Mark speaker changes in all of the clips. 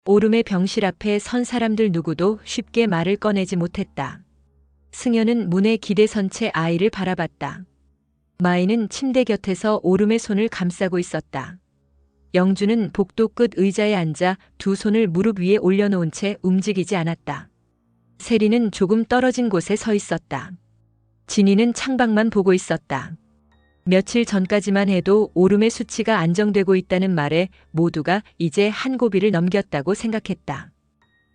Speaker 1: 오름의 병실 앞에 선 사람들 누구도 쉽게 말을 꺼내지 못했다. 승현은 문에 기대선 채 아이를 바라봤다. 마이는 침대 곁에서 오름의 손을 감싸고 있었다. 영주는 복도 끝 의자에 앉아 두 손을 무릎 위에 올려놓은 채 움직이지 않았다. 세리는 조금 떨어진 곳에 서 있었다. 진이는 창밖만 보고 있었다. 며칠 전까지만 해도 오름의 수치가 안정되고 있다는 말에 모두가 이제 한 고비를 넘겼다고 생각했다.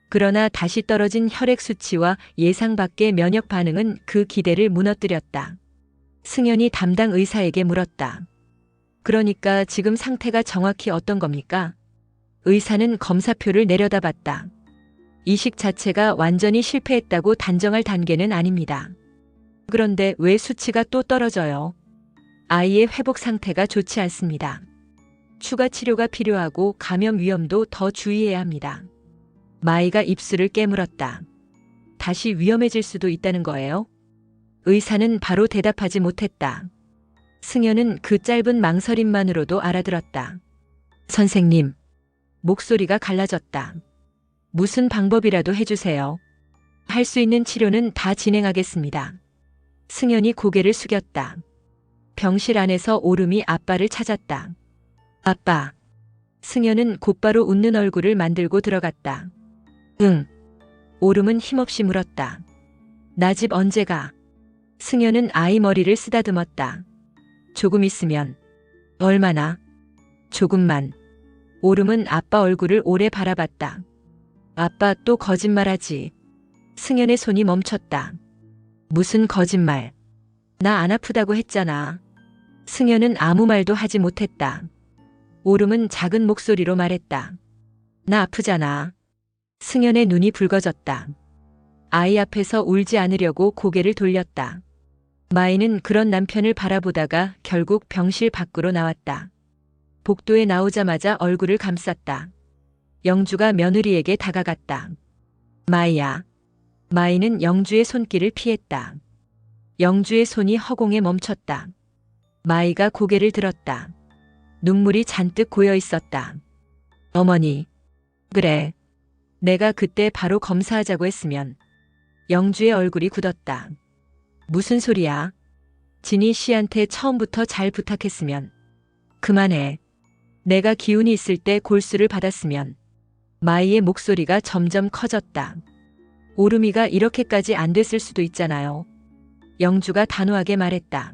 Speaker 1: 그러나 다시 떨어진 혈액 수치와 예상 밖의 면역 반응은 그 기대를 무너뜨렸다. 승현이 담당 의사에게 물었다. 그러니까 지금 상태가 정확히 어떤 겁니까? 의사는 검사표를 내려다봤다. 이식 자체가 완전히 실패했다고 단정할 단계는 아닙니다. 그런데 왜 수치가 또 떨어져요? 아이의 회복 상태가 좋지 않습니다. 추가 치료가 필요하고 감염 위험도 더 주의해야 합니다. 마이가 입술을 깨물었다. 다시 위험해질 수도 있다는 거예요? 의사는 바로 대답하지 못했다. 승현은 그 짧은 망설임만으로도 알아들었다. 선생님, 목소리가 갈라졌다. 무슨 방법이라도 해주세요. 할 수 있는 치료는 다 진행하겠습니다. 승현이 고개를 숙였다. 병실 안에서 오름이 아빠를 찾았다. 아빠. 승현은 곧바로 웃는 얼굴을 만들고 들어갔다. 응. 오름은 힘없이 물었다. 나 집 언제 가? 승현은 아이 머리를 쓰다듬었다. 조금 있으면. 얼마나? 조금만. 오름은 아빠 얼굴을 오래 바라봤다. 아빠 또 거짓말하지. 승현의 손이 멈췄다. 무슨 거짓말. 나 안 아프다고 했잖아. 승현은 아무 말도 하지 못했다. 오름은 작은 목소리로 말했다. 나 아프잖아. 승현의 눈이 붉어졌다. 아이 앞에서 울지 않으려고 고개를 돌렸다. 마이는 그런 남편을 바라보다가 결국 병실 밖으로 나왔다. 복도에 나오자마자 얼굴을 감쌌다. 영주가 며느리에게 다가갔다. 마이야. 마이는 영주의 손길을 피했다. 영주의 손이 허공에 멈췄다. 마이가 고개를 들었다. 눈물이 잔뜩 고여 있었다. 어머니. 그래. 내가 그때 바로 검사하자고 했으면. 영주의 얼굴이 굳었다. 무슨 소리야? 진희 씨한테 처음부터 잘 부탁했으면. 그만해. 내가 기운이 있을 때 골수를 받았으면. 마이의 목소리가 점점 커졌다. 오름이가 이렇게까지 안 됐을 수도 있잖아요. 영주가 단호하게 말했다.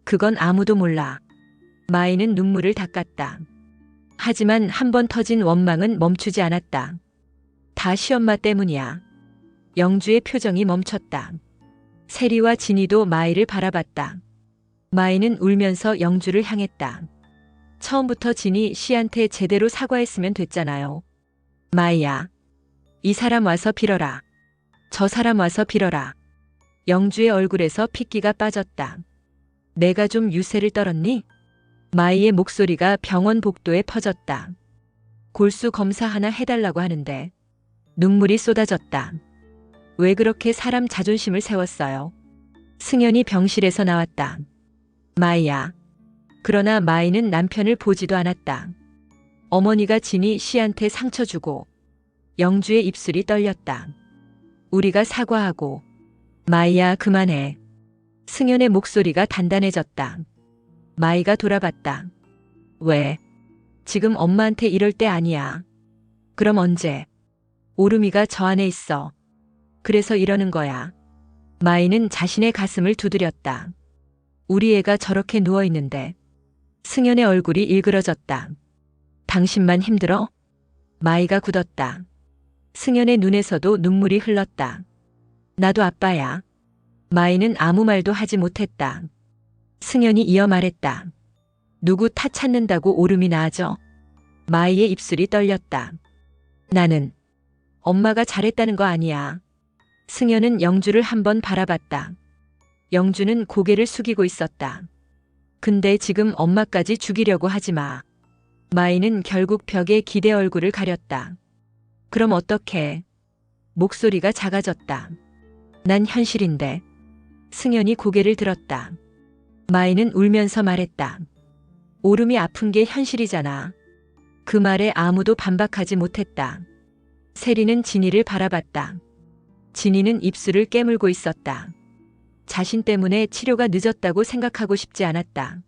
Speaker 1: 그건 아무도 몰라. 마이는 눈물을 닦았다. 하지만 한 번 터진 원망은 멈추지 않았다. 다 시엄마 때문이야. 영주의 표정이 멈췄다. 세리와 진이도 마이를 바라봤다. 마이는 울면서 영주를 향했다. 처음부터 진이 씨한테 제대로 사과했으면 됐잖아요. 마이야. 이 사람 와서 빌어라. 저 사람 와서 빌어라. 영주의 얼굴에서 핏기가 빠졌다. 내가 좀 유세를 떨었니? 마이의 목소리가 병원 복도에 퍼졌다. 골수 검사 하나 해달라고 하는데. 눈물이 쏟아졌다. 왜 그렇게 사람 자존심을 세웠어요? 승현이 병실에서 나왔다. 마이야. 그러나 마이는 남편을 보지도 않았다. 어머니가 진희 씨한테 상처 주고. 영주의 입술이 떨렸다. 우리가 사과하고. 마이야 그만해. 승현의 목소리가 단단해졌다. 마이가 돌아봤다. 왜? 지금 엄마한테 이럴 때 아니야. 그럼 언제? 오름이가 저 안에 있어. 그래서 이러는 거야. 마이는 자신의 가슴을 두드렸다. 우리 애가 저렇게 누워있는데. 승현의 얼굴이 일그러졌다. 당신만 힘들어? 마이가 굳었다. 승현의 눈에서도 눈물이 흘렀다. 나도 아빠야. 마이는 아무 말도 하지 못했다. 승현이 이어 말했다. 누구 탓 찾는다고 오름이 나아져? 마이의 입술이 떨렸다. 나는 엄마가 잘했다는 거 아니야. 승현은 영주를 한번 바라봤다. 영주는 고개를 숙이고 있었다. 근데 지금 엄마까지 죽이려고 하지 마. 마이는 결국 벽에 기대 얼굴을 가렸다. 그럼 어떡해? 목소리가 작아졌다. 난 현실인데. 승현이 고개를 들었다. 마이는 울면서 말했다. 오름이 아픈 게 현실이잖아. 그 말에 아무도 반박하지 못했다. 세리는 진이를 바라봤다. 진이는 입술을 깨물고 있었다. 자신 때문에 치료가 늦었다고 생각하고 싶지 않았다.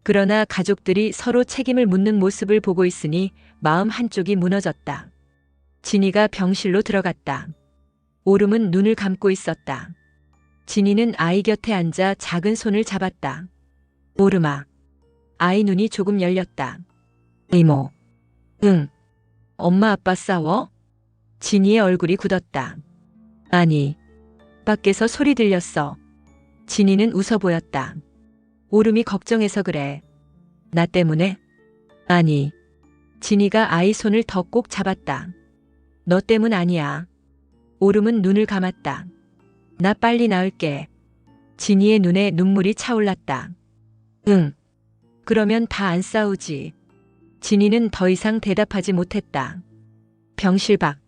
Speaker 1: 그러나 가족들이 서로 책임을 묻는 모습을 보고 있으니 마음 한쪽이 무너졌다. 진이가 병실로 들어갔다. 오름은 눈을 감고 있었다. 진이는 아이 곁에 앉아 작은 손을 잡았다. 오름아. 아이 눈이 조금 열렸다. 이모. 응. 엄마 아빠 싸워? 진이의 얼굴이 굳었다. 아니. 밖에서 소리 들렸어. 진이는 웃어 보였다. 오름이 걱정해서 그래. 나 때문에? 아니. 진이가 아이 손을 더 꼭 잡았다. 너 때문 아니야. 오름은 눈을 감았다. 나 빨리 나을게. 진이의 눈에 눈물이 차올랐다. 응. 그러면 다 안 싸우지. 진이는 더 이상 대답하지 못했다. 병실 밖.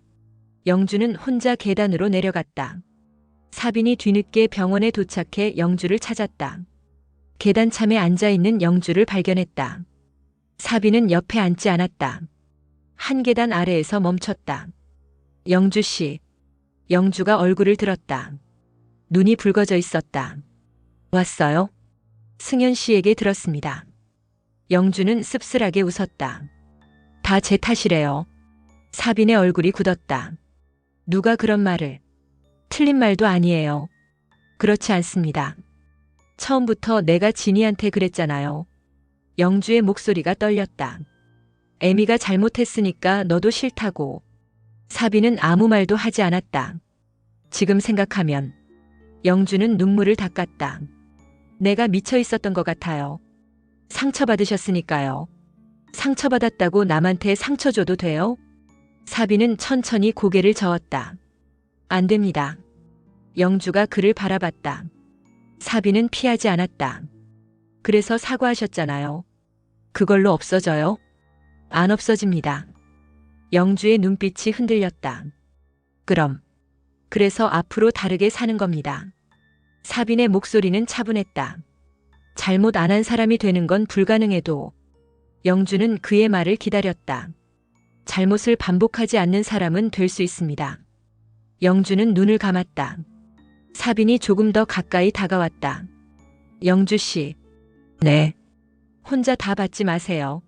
Speaker 1: 영주는 혼자 계단으로 내려갔다. 사빈이 뒤늦게 병원에 도착해 영주를 찾았다. 계단참에 앉아있는 영주를 발견했다. 사빈은 옆에 앉지 않았다. 한 계단 아래에서 멈췄다. 영주 씨. 영주가 얼굴을 들었다. 눈이 붉어져 있었다. 왔어요? 승현 씨에게 들었습니다. 영주는 씁쓸하게 웃었다. 다 제 탓이래요. 사빈의 얼굴이 굳었다. 누가 그런 말을? 틀린 말도 아니에요. 그렇지 않습니다. 처음부터 내가 진이한테 그랬잖아요. 영주의 목소리가 떨렸다. 애미가 잘못했으니까 너도 싫다고. 사빈은 아무 말도 하지 않았다. 지금 생각하면 영주는 눈물을 닦았다. 내가 미쳐 있었던 것 같아요. 상처받으셨으니까요. 상처받았다고 남한테 상처 줘도 돼요? 사빈은 천천히 고개를 저었다. 안 됩니다. 영주가 그를 바라봤다. 사빈은 피하지 않았다. 그래서 사과하셨잖아요. 그걸로 없어져요? 안 없어집니다. 영주의 눈빛이 흔들렸다. 그럼. 그래서 앞으로 다르게 사는 겁니다. 사빈의 목소리는 차분했다. 잘못 안 한 사람이 되는 건 불가능해도. 영주는 그의 말을 기다렸다. 잘못을 반복하지 않는 사람은 될 수 있습니다. 영주는 눈을 감았다. 사빈이 조금 더 가까이 다가왔다. 영주 씨. 네. 혼자 다 받지 마세요.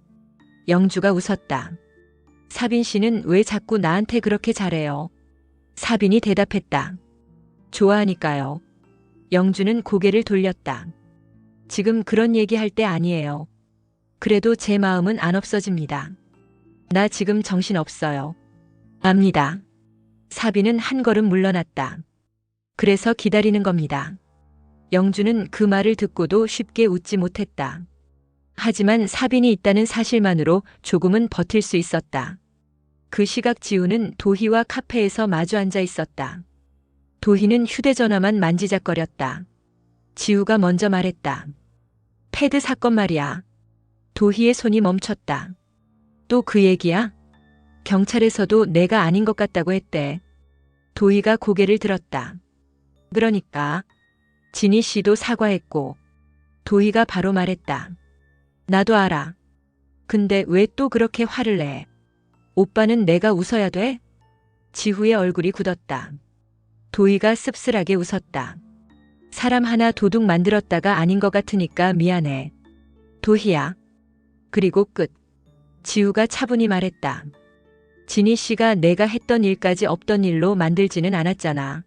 Speaker 1: 영주가 웃었다. 사빈 씨는 왜 자꾸 나한테 그렇게 잘해요? 사빈이 대답했다. 좋아하니까요. 영주는 고개를 돌렸다. 지금 그런 얘기할 때 아니에요. 그래도 제 마음은 안 없어집니다. 나 지금 정신 없어요. 압니다. 사빈은 한 걸음 물러났다. 그래서 기다리는 겁니다. 영주는 그 말을 듣고도 쉽게 웃지 못했다. 하지만 사빈이 있다는 사실만으로 조금은 버틸 수 있었다. 그 시각 지우는 도희와 카페에서 마주 앉아 있었다. 도희는 휴대전화만 만지작거렸다. 지우가 먼저 말했다. 패드 사건 말이야. 도희의 손이 멈췄다. 또 그 얘기야? 경찰에서도 내가 아닌 것 같다고 했대. 도희가 고개를 들었다. 그러니까 진희 씨도 사과했고. 도희가 바로 말했다. 나도 알아. 근데 왜 또 그렇게 화를 내? 오빠는 내가 웃어야 돼? 지후의 얼굴이 굳었다. 도희가 씁쓸하게 웃었다. 사람 하나 도둑 만들었다가 아닌 것 같으니까 미안해. 도희야. 그리고 끝. 지우가 차분히 말했다. 진희 씨가 내가 했던 일까지 없던 일로 만들지는 않았잖아.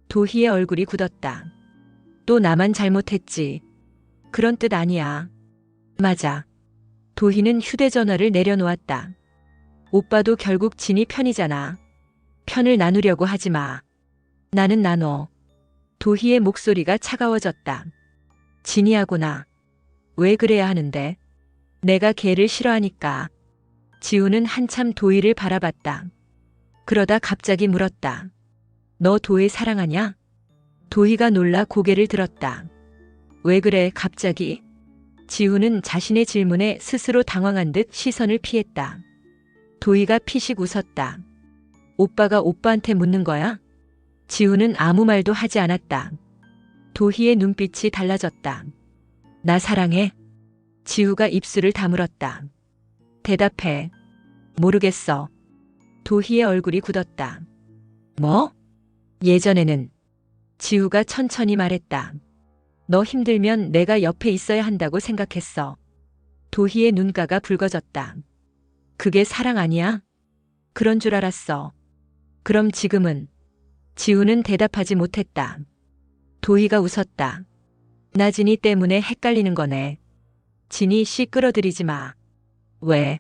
Speaker 1: 도희의 얼굴이 굳었다. 또 나만 잘못했지. 그런 뜻 아니야. 맞아. 도희는 휴대전화를 내려놓았다. 오빠도 결국 진희 편이잖아. 편을 나누려고 하지 마. 나는 나눠. 도희의 목소리가 차가워졌다. 진희하고 나. 왜 그래야 하는데? 내가 걔를 싫어하니까. 지우는 한참 도희를 바라봤다. 그러다 갑자기 물었다. 너 도희 사랑하냐? 도희가 놀라 고개를 들었다. 왜 그래 갑자기? 지우는 자신의 질문에 스스로 당황한 듯 시선을 피했다. 도희가 피식 웃었다. 오빠가 오빠한테 묻는 거야? 지우는 아무 말도 하지 않았다. 도희의 눈빛이 달라졌다. 나 사랑해? 지우가 입술을 다물었다. 대답해. 모르겠어. 도희의 얼굴이 굳었다. 뭐? 예전에는 지우가 천천히 말했다. 너 힘들면 내가 옆에 있어야 한다고 생각했어. 도희의 눈가가 붉어졌다. 그게 사랑 아니야? 그런 줄 알았어. 그럼 지금은? 지우는 대답하지 못했다. 도희가 웃었다. 나 진이 때문에 헷갈리는 거네. 진이 씨 끌어들이지 마. 왜?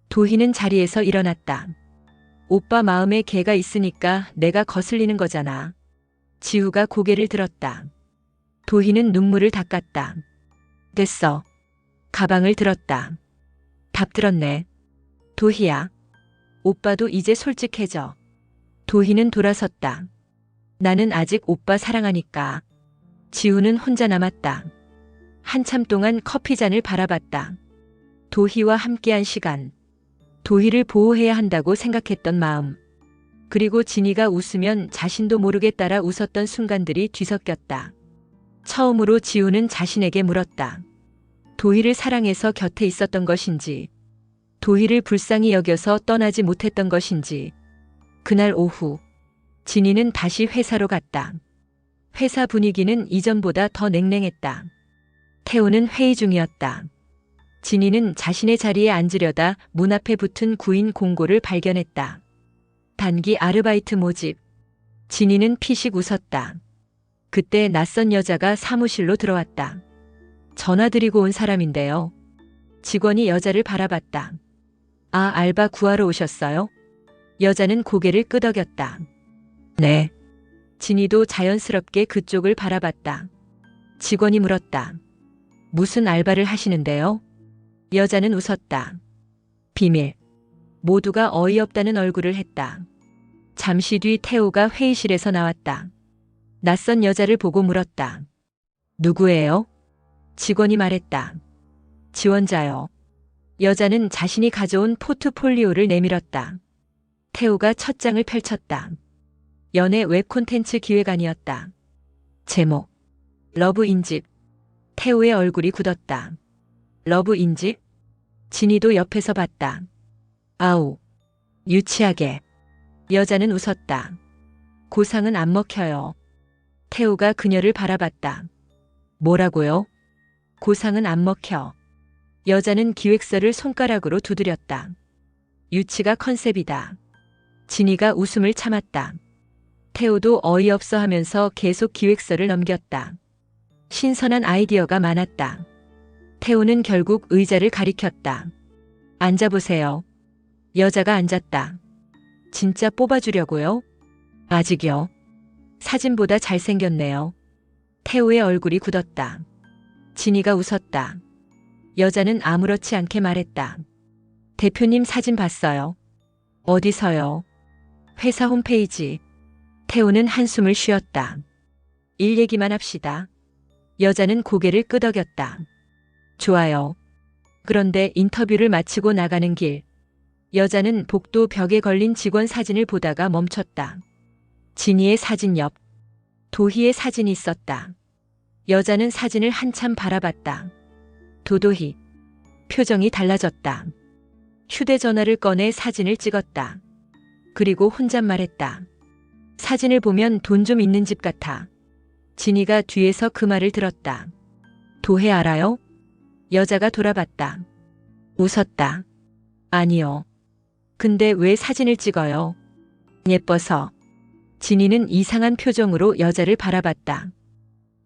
Speaker 1: 도희는 자리에서 일어났다. 오빠 마음에 개가 있으니까 내가 거슬리는 거잖아. 지우가 고개를 들었다. 도희는 눈물을 닦았다. 됐어. 가방을 들었다. 답 들었네. 도희야. 오빠도 이제 솔직해져. 도희는 돌아섰다. 나는 아직 오빠 사랑하니까. 지우는 혼자 남았다. 한참 동안 커피잔을 바라봤다. 도희와 함께한 시간. 도희를 보호해야 한다고 생각했던 마음. 그리고 진이가 웃으면 자신도 모르게 따라 웃었던 순간들이 뒤섞였다. 처음으로 지우는 자신에게 물었다. 도희를 사랑해서 곁에 있었던 것인지, 도희를 불쌍히 여겨서 떠나지 못했던 것인지. 그날 오후, 진이는 다시 회사로 갔다. 회사 분위기는 이전보다 더 냉랭했다. 태호는 회의 중이었다. 진이는 자신의 자리에 앉으려다 문 앞에 붙은 구인 공고를 발견했다. 단기 아르바이트 모집. 진이는 피식 웃었다. 그때 낯선 여자가 사무실로 들어왔다. 전화 드리고 온 사람인데요. 직원이 여자를 바라봤다. 아, 알바 구하러 오셨어요? 여자는 고개를 끄덕였다. 네. 진이도 자연스럽게 그쪽을 바라봤다. 직원이 물었다. 무슨 알바를 하시는데요? 여자는 웃었다. 비밀. 모두가 어이없다는 얼굴을 했다. 잠시 뒤 태호가 회의실에서 나왔다. 낯선 여자를 보고 물었다. 누구예요? 직원이 말했다. 지원자요. 여자는 자신이 가져온 포트폴리오를 내밀었다. 태호가 첫 장을 펼쳤다. 연애 웹 콘텐츠 기획안이었다. 제목. 러브 인집. 태호의 얼굴이 굳었다. 러브 인집? 진이도 옆에서 봤다. 아우. 유치하게. 여자는 웃었다. 고상은 안 먹혀요. 태호가 그녀를 바라봤다. 뭐라고요? 고상은 안 먹혀. 여자는 기획서를 손가락으로 두드렸다. 유치가 컨셉이다. 진이가 웃음을 참았다. 태호도 어이없어 하면서 계속 기획서를 넘겼다. 신선한 아이디어가 많았다. 태호는 결국 의자를 가리켰다. 앉아보세요. 여자가 앉았다. 진짜 뽑아주려고요? 아직요. 사진보다 잘생겼네요. 태호의 얼굴이 굳었다. 진이가 웃었다. 여자는 아무렇지 않게 말했다. 대표님 사진 봤어요. 어디서요? 회사 홈페이지. 태호는 한숨을 쉬었다. 일 얘기만 합시다. 여자는 고개를 끄덕였다. 좋아요. 그런데 인터뷰를 마치고 나가는 길. 여자는 복도 벽에 걸린 직원 사진을 보다가 멈췄다. 진이의 사진 옆. 도희의 사진이 있었다. 여자는 사진을 한참 바라봤다. 도도희. 표정이 달라졌다. 휴대전화를 꺼내 사진을 찍었다. 그리고 혼잣말했다. 사진을 보면 돈 좀 있는 집 같아. 진이가 뒤에서 그 말을 들었다. 도혜 알아요? 여자가 돌아봤다. 웃었다. 아니요. 근데 왜 사진을 찍어요? 예뻐서. 진이는 이상한 표정으로 여자를 바라봤다.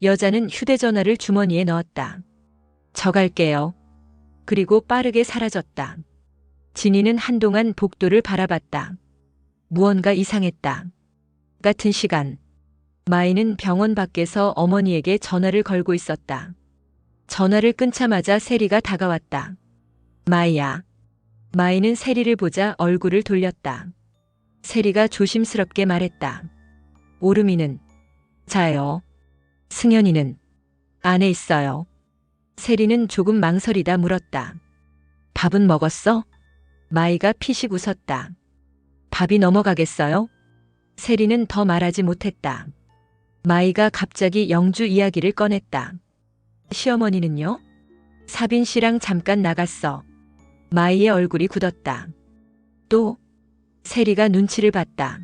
Speaker 1: 여자는 휴대전화를 주머니에 넣었다. 저 갈게요. 그리고 빠르게 사라졌다. 진이는 한동안 복도를 바라봤다. 무언가 이상했다. 같은 시간. 마이는 병원 밖에서 어머니에게 전화를 걸고 있었다. 전화를 끊자마자 세리가 다가왔다. 마이야. 마이는 세리를 보자 얼굴을 돌렸다. 세리가 조심스럽게 말했다. 오름이는? 자요. 승현이는? 안에 있어요. 세리는 조금 망설이다 물었다. 밥은 먹었어? 마이가 피식 웃었다. 밥이 넘어가겠어요? 세리는 더 말하지 못했다. 마이가 갑자기 영주 이야기를 꺼냈다. 시어머니는요? 사빈 씨랑 잠깐 나갔어. 마이의 얼굴이 굳었다. 또? 세리가 눈치를 봤다.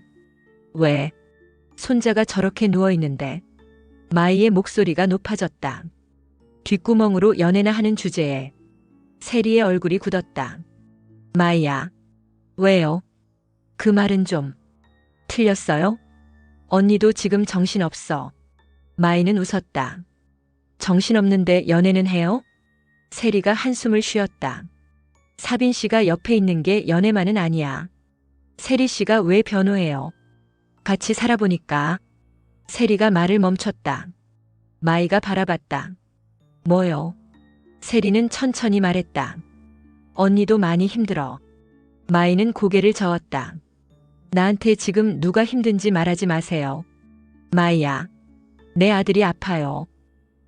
Speaker 1: 왜? 손자가 저렇게 누워있는데. 마이의 목소리가 높아졌다. 뒷구멍으로 연애나 하는 주제에 세리의 얼굴이 굳었다. 마이야. 왜요? 그 말은 좀 틀렸어요? 언니도 지금 정신없어. 마이는 웃었다. 정신없는데 연애는 해요? 세리가 한숨을 쉬었다. 사빈 씨가 옆에 있는 게 연애만은 아니야. 세리 씨가 왜 변호해요? 같이 살아보니까. 세리가 말을 멈췄다. 마이가 바라봤다. 뭐요? 세리는 천천히 말했다. 언니도 많이 힘들어. 마이는 고개를 저었다. 나한테 지금 누가 힘든지 말하지 마세요. 마이야. 내 아들이 아파요.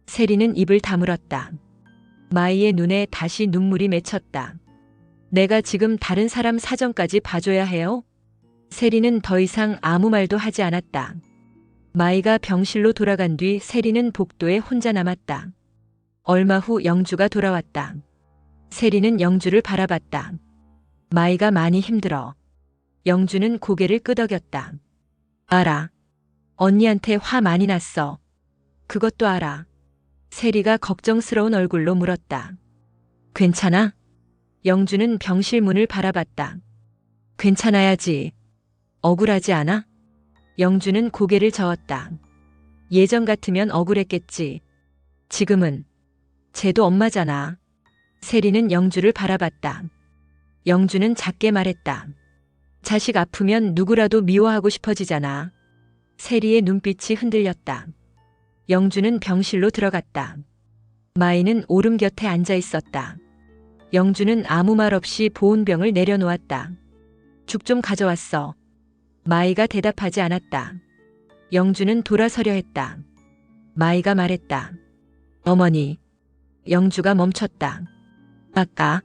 Speaker 1: 세리는 입을 다물었다. 마이의 눈에 다시 눈물이 맺혔다. 내가 지금 다른 사람 사정까지 봐줘야 해요? 세리는 더 이상 아무 말도 하지 않았다. 마이가 병실로 돌아간 뒤 세리는 복도에 혼자 남았다. 얼마 후 영주가 돌아왔다. 세리는 영주를 바라봤다. 마이가 많이 힘들어. 영주는 고개를 끄덕였다. 알아. 언니한테 화 많이 났어. 그것도 알아. 세리가 걱정스러운 얼굴로 물었다. 괜찮아? 영주는 병실 문을 바라봤다. 괜찮아야지. 억울하지 않아? 영주는 고개를 저었다. 예전 같으면 억울했겠지. 지금은. 쟤도 엄마잖아. 세리는 영주를 바라봤다. 영주는 작게 말했다. 자식 아프면 누구라도 미워하고 싶어지잖아. 세리의 눈빛이 흔들렸다. 영주는 병실로 들어갔다. 마이는 오름 곁에 앉아 있었다. 영주는 아무 말 없이 보온병을 내려놓았다. 죽 좀 가져왔어. 마이가 대답하지 않았다. 영주는 돌아서려 했다. 마이가 말했다. 어머니. 영주가 멈췄다. 아까.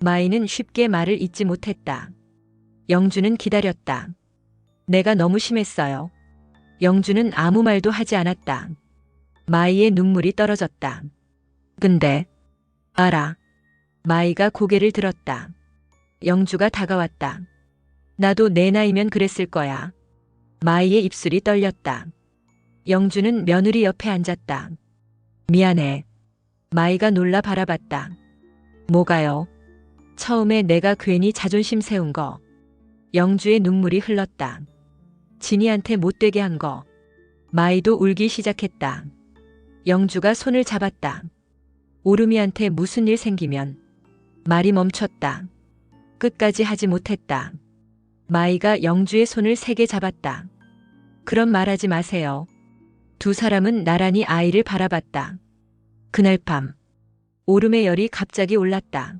Speaker 1: 마이는 쉽게 말을 잇지 못했다. 영주는 기다렸다. 내가 너무 심했어요. 영주는 아무 말도 하지 않았다. 마이의 눈물이 떨어졌다. 근데. 알아. 마이가 고개를 들었다. 영주가 다가왔다. 나도 내 나이면 그랬을 거야. 마이의 입술이 떨렸다. 영주는 며느리 옆에 앉았다. 미안해. 마이가 놀라 바라봤다. 뭐가요? 처음에 내가 괜히 자존심 세운 거. 영주의 눈물이 흘렀다. 진이한테 못되게 한 거. 마이도 울기 시작했다. 영주가 손을 잡았다. 오름이한테 무슨 일 생기면. 말이 멈췄다. 끝까지 하지 못했다. 마이가 영주의 손을 세게 잡았다. 그런 말하지 마세요. 두 사람은 나란히 아이를 바라봤다. 그날 밤. 오름의 열이 갑자기 올랐다.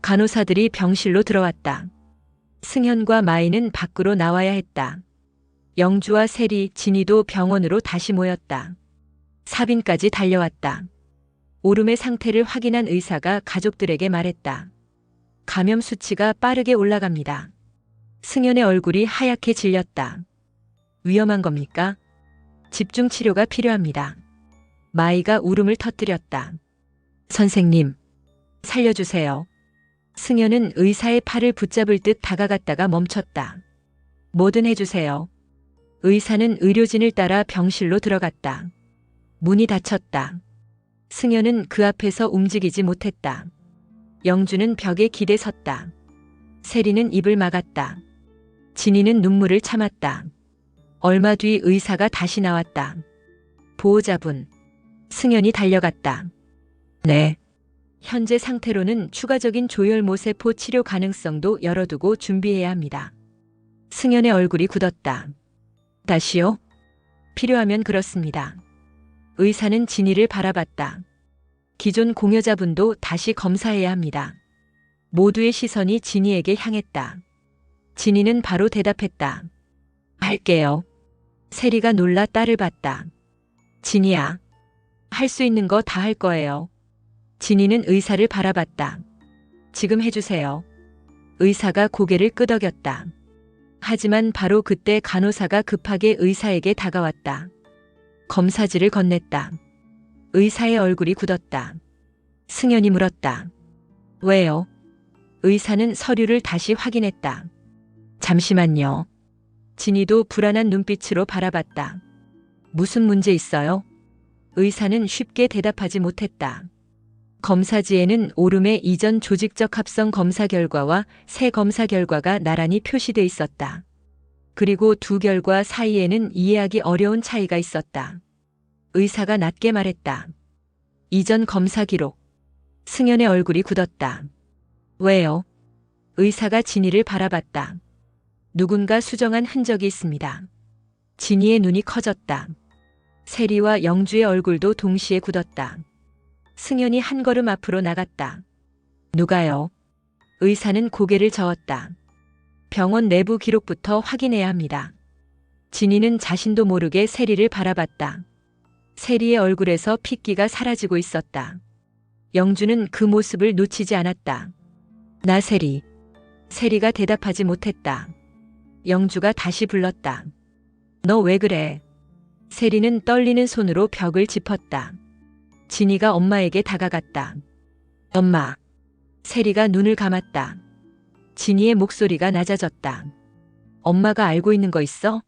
Speaker 1: 간호사들이 병실로 들어왔다. 승현과 마이는 밖으로 나와야 했다. 영주와 세리, 진이도 병원으로 다시 모였다. 사빈까지 달려왔다. 오름의 상태를 확인한 의사가 가족들에게 말했다. 감염 수치가 빠르게 올라갑니다. 승현의 얼굴이 하얗게 질렸다. 위험한 겁니까? 집중 치료가 필요합니다. 마이가 울음을 터뜨렸다. 선생님, 살려주세요. 승현은 의사의 팔을 붙잡을 듯 다가갔다가 멈췄다. 뭐든 해주세요. 의사는 의료진을 따라 병실로 들어갔다. 문이 닫혔다. 승현은 그 앞에서 움직이지 못했다. 영주는 벽에 기대 섰다. 세리는 입을 막았다. 진이는 눈물을 참았다. 얼마 뒤 의사가 다시 나왔다. 보호자분. 승현이 달려갔다. 네. 현재 상태로는 추가적인 조혈모세포 치료 가능성도 열어두고 준비해야 합니다. 승현의 얼굴이 굳었다. 다시요? 필요하면 그렇습니다. 의사는 진이를 바라봤다. 기존 공여자분도 다시 검사해야 합니다. 모두의 시선이 진이에게 향했다. 진이는 바로 대답했다. 할게요. 세리가 놀라 딸을 봤다. 진이야. 할 수 있는 거 다 할 거예요. 진이는 의사를 바라봤다. 지금 해주세요. 의사가 고개를 끄덕였다. 하지만 바로 그때 간호사가 급하게 의사에게 다가왔다. 검사지를 건넸다. 의사의 얼굴이 굳었다. 승현이 물었다. 왜요? 의사는 서류를 다시 확인했다. 잠시만요. 진이도 불안한 눈빛으로 바라봤다. 무슨 문제 있어요? 의사는 쉽게 대답하지 못했다. 검사지에는 오름의 이전 조직적 합성 검사 결과와 새 검사 결과가 나란히 표시돼 있었다. 그리고 두 결과 사이에는 이해하기 어려운 차이가 있었다. 의사가 낮게 말했다. 이전 검사 기록. 승연의 얼굴이 굳었다. 왜요? 의사가 진이를 바라봤다. 누군가 수정한 흔적이 있습니다. 진이의 눈이 커졌다. 세리와 영주의 얼굴도 동시에 굳었다. 승연이 한 걸음 앞으로 나갔다. 누가요? 의사는 고개를 저었다. 병원 내부 기록부터 확인해야 합니다. 진이는 자신도 모르게 세리를 바라봤다. 세리의 얼굴에서 핏기가 사라지고 있었다. 영주는 그 모습을 놓치지 않았다. 나 세리. 세리가 대답하지 못했다. 영주가 다시 불렀다. 너 왜 그래? 세리는 떨리는 손으로 벽을 짚었다. 진이가 엄마에게 다가갔다. 엄마. 세리가 눈을 감았다. 진이의 목소리가 낮아졌다. 엄마가 알고 있는 거 있어?